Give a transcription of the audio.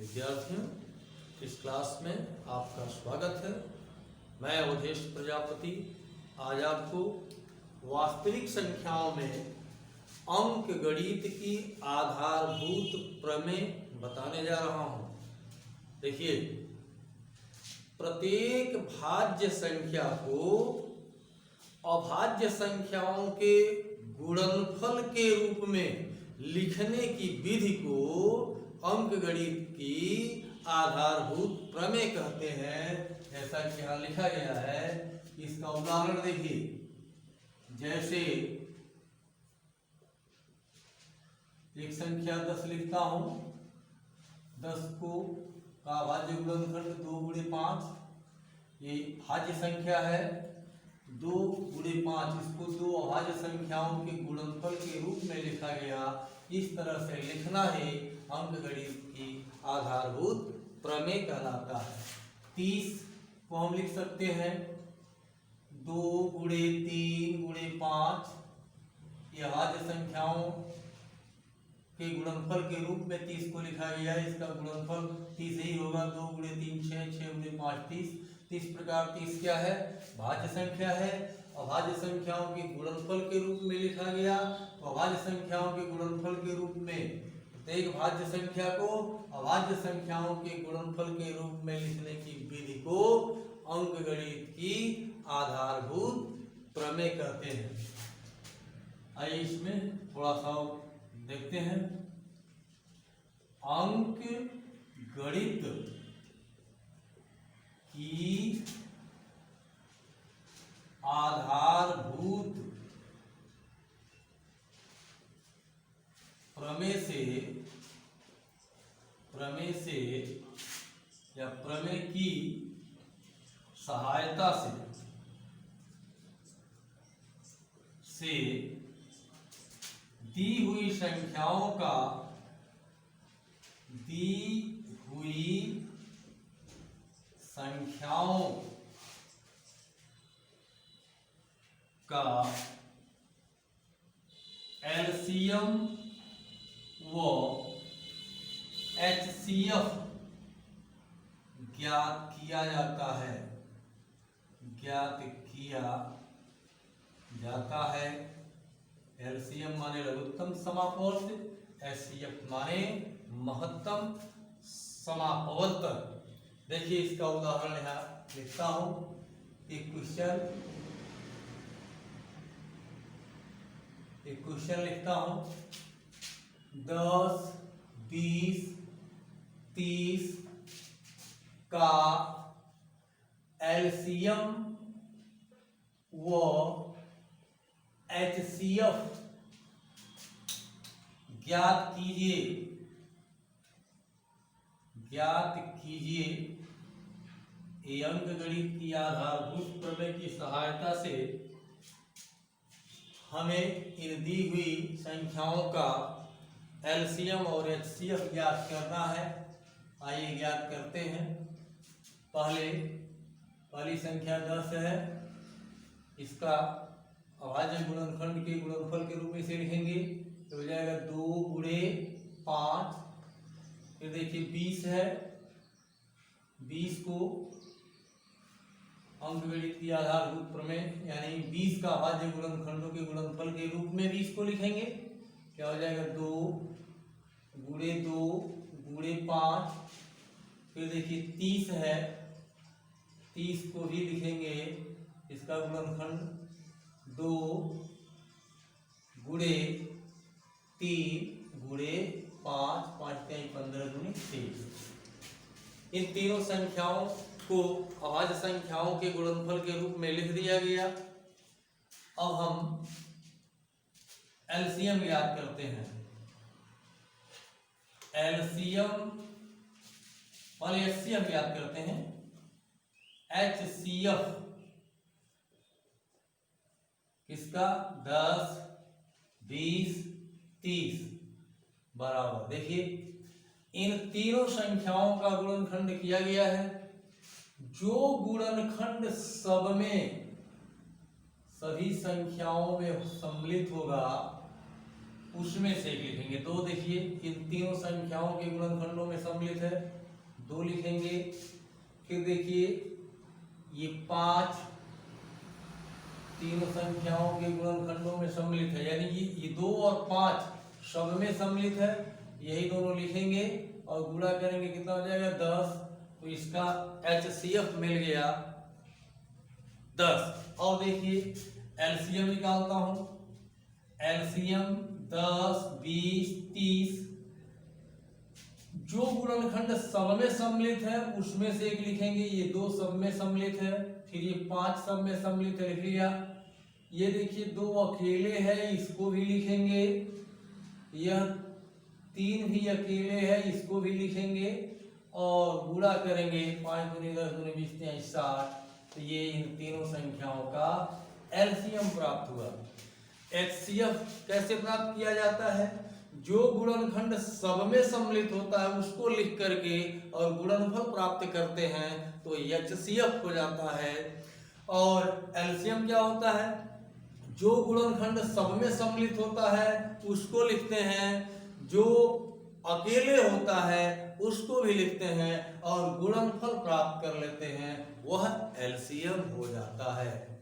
विद्यार्थियों, इस क्लास में आपका स्वागत है। मैं अवधेश प्रजापति आज आपको वास्तविक संख्याओं में अंक गणित की आधारभूत प्रमेय बताने जा रहा हूं। देखिए, प्रत्येक भाज्य संख्या को अभाज्य संख्याओं के गुणनफल के रूप में लिखने की विधि को अंकगणित की आधारभूत प्रमेय कहते हैं। ऐसा कि यहाँ लिखा गया है। इसका उदाहरण देखिए, जैसे एक संख्या 10 लिखता हूं। 10 को का भाज्य गुणनखंड 2 गुणे 5, ये भाज्य संख्या है। 2 गुणे 5, इसको दो अभाज्य संख्याओं के गुणनफल के रूप में लिखा गया। इस तरह से लिखना ही अंकगणित की आधारभूत प्रमेय कहलाता है। 30 को हम लिख सकते हैं 2 गुणे 3 गुणे 5, ये अभाज्य संख्याओं के गुणनफल के रूप में 30 को लिखा गया है। इसका गुणनफल 30 ही होगा। 2 गुणे 3 6, 6 गुणे 5 30। इस प्रकार 30 क्या है? भाज्य संख्या है। अभाज्य संख्याओं के गुणनफल के रूप में लिखा गया। तो अभाज्य संख्याओं के गुणनफल के रूप में प्रत्येक भाज्य संख्या को अभाज्य संख्याओं के गुणनफल के रूप में लिखने की विधि को अंकगणित की आधारभूत प्रमेय कहते हैं। आइए इसमें थोड़ा सा देखते हैं। अंकगणित की आधारभूत प्रमेय से या प्रमेय की सहायता से दी हुई संख्याओं का एलसीएम व एचसीएफ ज्ञात किया जाता है। एलसीएम माने लघुत्तम समापवर्त, एचसीएफ माने महत्तम समापवर्त। देखिए, इसका उदाहरण यहाँ लिखता हूं। एक क्वेश्चन लिखता हूं। 10, 20, 30 का एलसीएम व एचसीएफ ज्ञात कीजिए। ये अंकगणित की आधारभूत प्रमेय की सहायता से हमें इन दी हुई संख्याओं का एलसीएम और एचसीएफ ज्ञात करना है। आइए ज्ञात करते हैं। पहली संख्या 10 है। इसका अभाज्य गुणनखंड के गुणनफल के रूप में इसे लिखेंगे तो हो जाएगा 2 गुणे 5। फिर देखिए 20 है। 20 को अंकगणित की आधारभूत प्रमेय यानी 20 का अभाज्य गुणनखंडों के गुणनफल के रूप में 20 को लिखेंगे। क्या हो जाएगा? 2 गुणे 2 गुणे 5। फिर देखिए 30 है। 30 को भी लिखेंगे। इसका गुणनखंड 2 गुणे 3 गुणे 5, 5 के 15 गुणे 23। इन तीनों संख्याओं को अभाज्य संख्याओं के गुणनफल के रूप में लिख दिया गया। अब हम एलसीएम ज्ञात करते हैं। एलसीएम वाले एचसीएफ ज्ञात करते हैं। एचसीएफ किसका? 10, 20, 30 बराबर। देखिए, इन तीनों संख्याओं का गुणनखंड किया गया है। जो गुणनखंड सभी संख्याओं में सम्मिलित होगा उसमें से एक लिखेंगे। दो देखिए इन तीनों संख्याओं के गुणनखंडों में सम्मिलित है, दो लिखेंगे। फिर देखिए ये 5 तीनों संख्याओं के गुणनखंडों में सम्मिलित है, यानी कि ये 2 और 5 सब में सम्मिलित है, यही दोनों लिखेंगे और गुणा करेंगे, कितना हो जाएगा 10। तो इसका HCF मिल गया 10। और देखिए एलसीएम निकालता हूं, एलसीएम 10, 20, 30। जो गुणनखंड सब में सम्मिलित है उसमें से एक लिखेंगे, ये 2 सब में सम्मिलित है, फिर ये 5 सब में सम्मिलित है, लिख लिया। ये देखिए 2 अकेले है, इसको भी लिखेंगे। यह 3 भी अकेले है, इसको भी लिखेंगे और गुणा करेंगे, 5 दूनी 10 दूनी 20 23 60। तो ये इन तीनों संख्याओं का एलसीएम प्राप्त हुआ। HCF कैसे प्राप्त किया जाता है? जो गुणनखंड सब में सम्मिलित होता है उसको लिख करके और गुणनफल प्राप्त करते हैं तो HCF हो जाता है। और एलसीएम क्या होता है? जो गुणनखंड सब में सम्मिलित होता है उसको लिखते हैं, जो अकेले होता है उसको भी लिखते हैं और गुणनफल प्राप्त कर लेते हैं, वह एलसीएम हो जाता है।